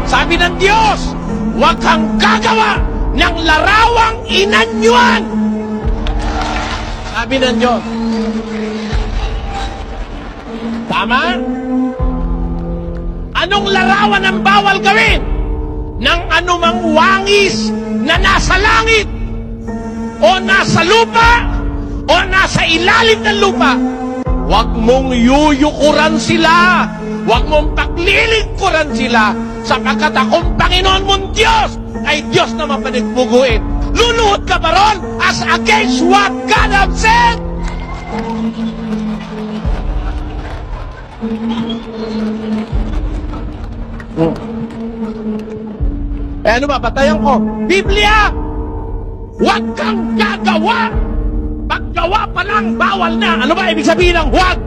Sabi ng Diyos, huwag kang gagawa ng larawang inanyuan. Sabi ng Diyos. Tama? Anong larawan ang bawal gawin? Ng anumang wangis na nasa langit o nasa lupa o nasa ilalim ng lupa. Huwag mong yuyukuran sila. Huwag mong paglilingkuran sila. Sapagkat akong Panginoon mong Diyos ay Diyos na mapanigpuguin. Luluhod ka ba ron as against what God has said? Eh ano ba, batayan ko? Biblia! Huwag kang gagawa! Paggawa pa lang, bawal na! Ano ba ibig sabihin ng huwag?